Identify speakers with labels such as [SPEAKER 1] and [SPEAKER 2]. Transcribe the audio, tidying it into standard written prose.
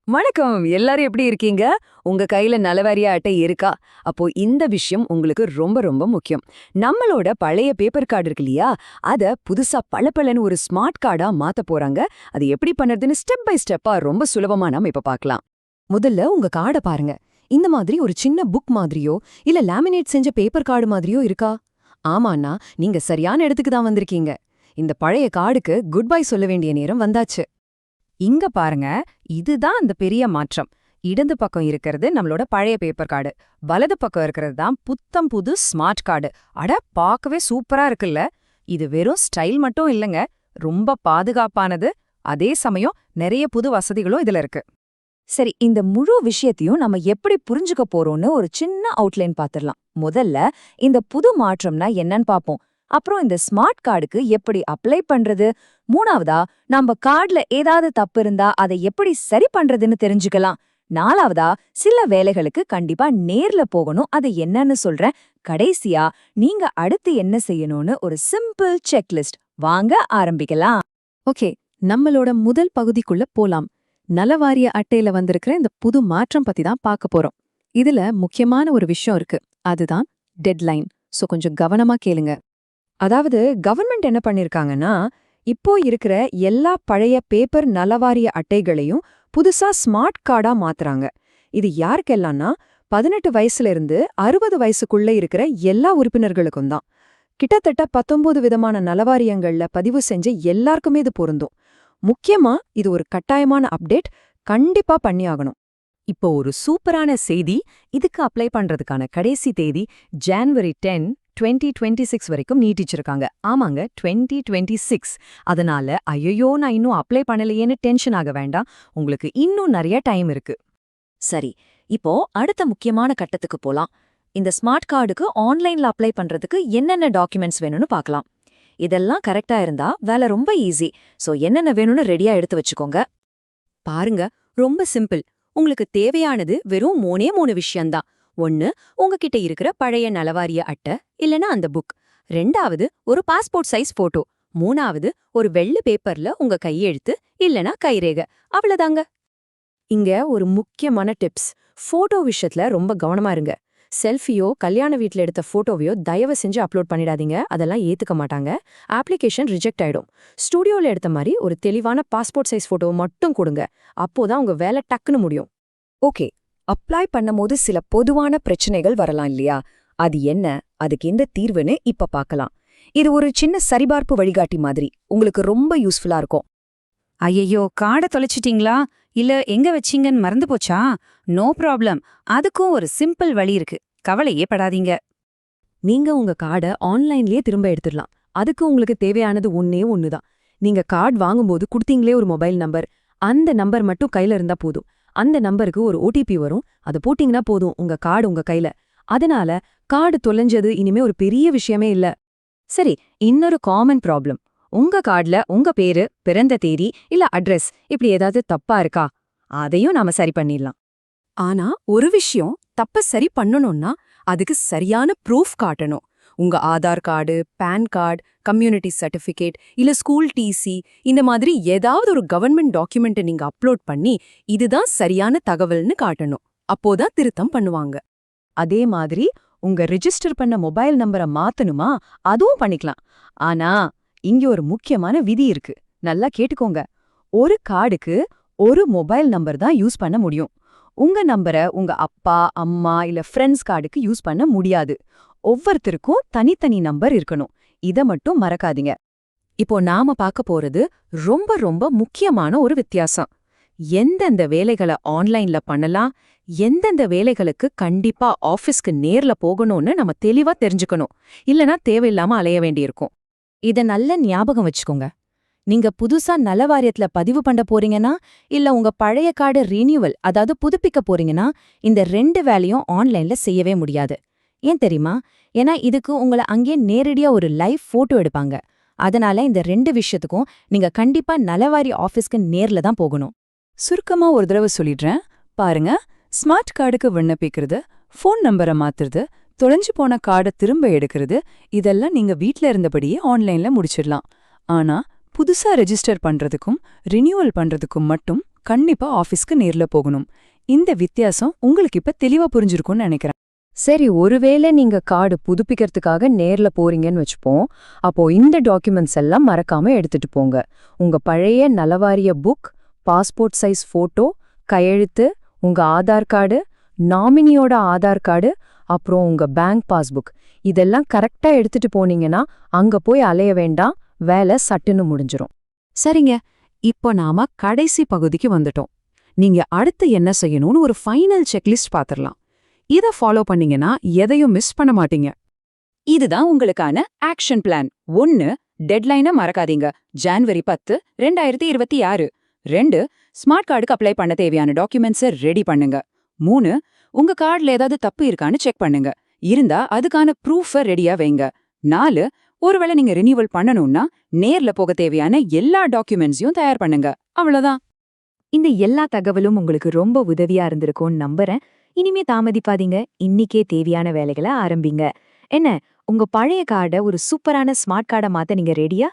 [SPEAKER 1] வணக்கம். எல்லாரும் எப்படி இருக்கீங்க? உங்க கையில நலவாரிய அட்டை இருக்கா? அப்போ இந்த விஷயம் உங்களுக்கு ரொம்ப ரொம்ப முக்கியம். நம்மளோட பழைய பேப்பர் கார்டு இருக்கு இல்லையா? அத புதுசா பளபளன்னு ஒரு ஸ்மார்ட் கார்டா மாத்த போறாங்க. அது எப்படி பண்றதுன்னு ஸ்டெப் பை ஸ்டெப்பா ரொம்ப சுலபமா நாம இப்ப பார்க்கலாம். முதல்ல உங்க கார்ட பாருங்க. இந்த மாதிரி ஒரு சின்ன புக் மாதிரியோ இல்ல லேமினேட் செஞ்ச பேப்பர் கார்டு மாதிரியோ இருக்கா? ஆமாண்ணா, நீங்க சரியான இடத்துக்கு தான் வந்திருக்கீங்க. இந்த பழைய கார்டுக்கு குட் பை சொல்ல வேண்டிய நேரம் வந்தாச்சு.
[SPEAKER 2] இங்க பாருங்க, இதுதான் அந்த பெரிய மாற்றம். இடது பக்கம் இருக்கிறது நம்மளோட பழைய பேப்பர் கார்டு, வலது பக்கம் இருக்கிறது தான் புத்தம் புது ஸ்மார்ட் கார்டு. அட, பார்க்கவே சூப்பரா இருக்குல்ல. இது வெறும் ஸ்டைல் மட்டும் இல்லங்க, ரொம்ப பாதுகாப்பானது. அதே சமயம் நிறைய புது வசதிகளும் இதுல இருக்கு.
[SPEAKER 1] சரி, இந்த முழு விஷயத்தையும் நம்ம எப்படி புரிஞ்சுக்க போறோம்னு ஒரு சின்ன அவுட்லைன் பாத்துடலாம். முதல்ல இந்த புது மாற்றம்னா என்னன்னு பாப்போம். அப்புறம் இந்த ஸ்மார்ட் கார்டுக்கு எப்படி அப்ளை பண்றது, மூணாவதா நம்ம கார்டுல ஏதாவது தப்பு இருந்தா அதை எப்படி சரி பண்றதுன்னு தெரிஞ்சுக்கலாம். நாலாவதா சில வேலைகளுக்கு கண்டிப்பா நேர்ல போகணும், அது என்னன்னு சொல்றேன். கடைசியா நீங்க அடுத்து என்ன செய்யணும்னு ஒரு சிம்பிள் செக்லிஸ்ட். வாங்க ஆரம்பிக்கலாம்.
[SPEAKER 3] ஓகே, நம்மளோட முதல் பகுதிக்குள்ள போலாம். நலவாரிய அட்டையில வந்திருக்கிற இந்த புது மாற்றம் பத்தி தான் பார்க்க போறோம். இதுல முக்கியமான ஒரு விஷயம் இருக்கு, அதுதான் டெட்லைன். சோ கொஞ்சம் கவனமா கேளுங்க.
[SPEAKER 1] அதாவது கவர்மெண்ட் என்ன பண்ணிருக்காங்கன்னா, இப்போ இருக்கிற எல்லா பழைய பேப்பர் நலவாரிய அட்டைகளையும் புதுசா ஸ்மார்ட் கார்டா மாத்துறாங்க. இது யாருக்கெல்லாம்னா 18 வயசுல இருந்து 60 வயசுக்குள்ள இருக்கிற எல்லா உறுப்பினர்களுக்கும் தான். கிட்டத்தட்ட 19 விதமான நலவாரியங்கள்ல பதிவு செஞ்ச எல்லாருக்குமே இது பொருந்தும். முக்கியமா இது ஒரு கட்டாயமான அப்டேட், கண்டிப்பா பண்ணியாகணும்.
[SPEAKER 2] இப்போ ஒரு சூப்பரான செய்தி. இதுக்கு அப்ளை பண்றதுக்கான கடைசி தேதி ஜான்வரி 10, 2026 வரைக்கும் நீட்டிச்சிருக்காங்க. ஆமாங்க, 2026. அதனால ஐயோ நான் இன்னும் அப்ளை பண்ணலையேன்னு டென்ஷன் ஆக வேண்டாம். உங்களுக்கு இன்னும் நிறைய டைம் இருக்கு.
[SPEAKER 1] சரி, இப்போ அடுத்த முக்கியமான கட்டத்துக்கு போலாம். இந்த ஸ்மார்ட் கார்டுக்கு ஆன்லைன்ல அப்ளை பண்றதுக்கு என்னென்ன டாக்குமெண்ட்ஸ் வேணும்னு பார்க்கலாம். இதெல்லாம் கரெக்டா இருந்தா வேலை ரொம்ப ஈஸி. சோ என்னென்ன வேணும்னு ரெடியா எடுத்து வச்சுக்கோங்க.
[SPEAKER 2] பாருங்க, ரொம்ப சிம்பிள். உங்களுக்கு தேவையானது வெறும் 3 விஷயம்தான். ஒன்னு, உங்ககிட்ட இருக்கிற பழைய நலவாரிய அட்டை இல்லனா அந்த புக். ரெண்டாவது, ஒரு பாஸ்போர்ட் சைஸ் போட்டோ. மூணாவது, ஒரு வெள்ளை பேப்பர்ல உங்க கையெழுத்து இல்லனா கைரேகை. அவ்வளவுதாங்க. இங்க ஒரு முக்கியமான டிப்ஸ். போட்டோ விஷயத்துல ரொம்ப கவனமா இருங்க. செல்ஃபியோ கல்யாண வீட்ல எடுத்த போட்டோவையோ தயவு செஞ்சு அப்லோட் பண்ணிடாதீங்க, அதெல்லாம் ஏத்துக்க மாட்டாங்க. அப்ளிகேஷன் ரிஜெக்ட் ஆயிடும். ஸ்டுடியோல எடுத்த மாதிரி ஒரு தெளிவான பாஸ்போர்ட் சைஸ் போட்டோ மட்டும் கொடுங்க. அப்போதான் உங்க வேலை டக்குன்னு முடியும்.
[SPEAKER 1] ஓகே, அப்ளை பண்ணும்போது சில பொதுவான பிரச்சனைகள் வரலாம் இல்லையா? அது என்ன, அதுக்கு எந்த தீர்வுன்னு இப்ப பார்க்கலாம். இது ஒரு சின்ன சரிபார்ப்பு வழிகாட்டி மாதிரி, உங்களுக்கு ரொம்ப யூஸ்ஃபுல்லா இருக்கும்.
[SPEAKER 2] ஐயையோ, கார்டை தொலைச்சிட்டீங்களா? இல்ல எங்க வச்சீங்கன்னு மறந்து போச்சா? No problem. அதுக்கும் ஒரு சிம்பிள் வழி இருக்கு. கவலையே படாதீங்க.
[SPEAKER 1] நீங்க உங்க கார்டை ஆன்லைன்லயே திரும்ப எடுத்துடலாம். அதுக்கு உங்களுக்கு தேவையானது ஒன்னே ஒண்ணுதான். நீங்க கார்டு வாங்கும்போது கொடுத்தீங்களே ஒரு மொபைல் நம்பர், அந்த நம்பர் மட்டும் கையில இருந்தா போதும். அந்த நம்பருக்கு ஒரு ஓடிபி வரும், அதை போட்டீங்கன்னா போதும், உங்க கார்டு உங்க கையில. அதனால கார்டு தொலைஞ்சது இனிமே ஒரு பெரிய விஷயமே இல்ல. சரி, இன்னொரு காமன் ப்ராப்ளம். உங்க கார்டுல உங்க பேரு, பிறந்த தேதி இல்ல அட்ரஸ் இப்படி ஏதாவது தப்பா இருக்கா? அதையும் நாம சரி பண்ணிடலாம்.
[SPEAKER 3] ஆனா ஒரு விஷயம், தப்ப சரி பண்ணணும்னா அதுக்கு சரியான ப்ரூஃப் காட்டணும். உங்க Aadhaar card, PAN card, community certificate இல்ல ஸ்கூல் டிசி, இந்த மாதிரி ஏதாவது ஒரு கவர்மெண்ட் டாக்குமெண்ட்டை நீங்க அப்லோட் பண்ணி இதுதான் சரியான தகவல்னு காட்டணும். அப்போதான் திருத்தம் பண்ணுவாங்க.
[SPEAKER 1] அதே மாதிரி உங்க ரிஜிஸ்டர் பண்ண மொபைல் நம்பரை மாத்தணுமா, அதுவும் பண்ணிக்கலாம். ஆனா இங்க ஒரு முக்கியமான விதி இருக்கு, நல்லா கேட்டுக்கோங்க. ஒரு கார்டுக்கு ஒரு மொபைல் நம்பர் தான் யூஸ் பண்ண முடியும். உங்க நம்பரை உங்க அப்பா, அம்மா இல்ல ஃப்ரெண்ட்ஸ் கார்டுக்கு யூஸ் பண்ண முடியாது. ஒவ்வொருத்தருக்கும் தனித்தனி நம்பர் இருக்கணும். இத மட்டும் மறக்காதீங்க. இப்போ நாம பார்க்க போறது ரொம்ப ரொம்ப முக்கியமான ஒரு வித்தியாசம். எந்தெந்த வேலைகளை ஆன்லைன்ல பண்ணலாம், எந்தெந்த வேலைகளுக்கு கண்டிப்பா ஆபீஸ்க்கு நேர்ல போகணும்னு நம்ம தெளிவா தெரிஞ்சுக்கணும். இல்லனா தேவையில்லாம அலைய வேண்டியிருக்கும். இத நல்ல ஞாபகம் வச்சுக்கோங்க. நீங்க புதுசா நலவாரியத்துல பதிவு பண்ண போறீங்கன்னா இல்ல உங்க பழைய கார்டு ரினியூவல், அதாவது புதுப்பிக்க போறீங்கன்னா இந்த 2 வேலையும் ஆன்லைன்ல செய்யவே முடியாது. ஏன் தெரியுமா? ஏன்னா இதுக்கு உங்களை அங்கே நேரடியா ஒரு லைவ் போட்டோ எடுப்பாங்க. அதனால இந்த 2 விஷயத்துக்கும் நீங்க கண்டிப்பா நலவாரி ஆபீஸ்க்கு நேர்ல தான் போகணும்.
[SPEAKER 3] சுருக்கமா ஒரு தடவை சொல்லிடுறேன் பாருங்க. ஸ்மார்ட் கார்டுக்கு விண்ணப்பிக்கிறது, ஃபோன் நம்பரை மாத்துறது, தொலைஞ்சு போன கார்டை திரும்ப எடுக்கிறது, இதெல்லாம் நீங்க வீட்ல இருந்தபடியே ஆன்லைன்ல முடிச்சிடலாம். ஆனா புதுசா ரெஜிஸ்டர் பண்றதுக்கும் ரினியூவல் பண்றதுக்கும் மட்டும்
[SPEAKER 1] கண்டிப்பா ஆபீஸ்க்கு நேர்ல போகணும். இந்த வித்தியாசம் உங்களுக்கு இப்ப தெளிவா புரிஞ்சிருக்கும்னு நினைக்கிறேன்.
[SPEAKER 2] சரி, ஒருவேளை நீங்க கார்டு புதுப்பிக்கிறதுக்காக நேர்ல போறீங்கன்னு வச்சுப்போம். அப்போ இந்த டாக்குமெண்ட்ஸ் எல்லாம் மறக்காம எடுத்துட்டு போங்க. உங்க பழைய நலவாரிய புக், பாஸ்போர்ட் சைஸ் போட்டோ, கையெழுத்து, உங்க ஆதார் கார்டு, நாமினியோட ஆதார் கார்டு, அப்புறம் உங்க பேங்க் பாஸ்புக் இதெல்லாம் கரெக்டா எடுத்துட்டு போனீங்கன்னா அங்க போய் அலைய வேண்டாம், வேலை சட்டுன்னு முடிஞ்சிரும்.
[SPEAKER 3] சரிங்க, இப்போ நாம கடைசி பகுதிக்கு வந்துட்டோம். நீங்க அடுத்து என்ன செய்யணும்னு ஒரு ஃபைனல் செக்லிஸ்ட் பாத்திரலாம். இத ஃபாலோ பண்ணீங்கன்னா எதையும் மிஸ் பண்ண மாட்டீங்க.
[SPEAKER 1] இதுதான் உங்களுக்கான ஆக்ஷன் பிளான். 1. டெட்லைனை மறக்காதீங்க. ஜனவரி 10, 2026. 2. ஸ்மார்ட் கார்டுக்கு அப்ளை பண்ண தேவையான டாக்குமெண்ட்ஸை ரெடி பண்ணுங்க. 3. உங்க கார்டுல ஏதாவது தப்பு இருக்கான்னு செக் பண்ணுங்க. இருந்தா அதுக்கான ப்ரூஃபை ரெடியா வைங்க. 4. ஒருவேளை நீங்க ரினியூவல் பண்ணணும்னா நேர்ல போக தேவையான எல்லா டாக்குமெண்ட்ஸையும் தயார் பண்ணுங்க. அவ்வளவுதான்.
[SPEAKER 2] இந்த எல்லா தகவலும் உங்களுக்கு ரொம்ப உதவியா இருந்திருக்கும்னு நம்புறேன். இனிமே தாமதிப்பாதீங்க, இன்னிக்கே தேவையான வேலைகளை ஆரம்பிங்க. என்ன, உங்க பழைய கார்டை ஒரு சூப்பரான ஸ்மார்ட் கார்டை மாத்த நீங்க ரெடியா?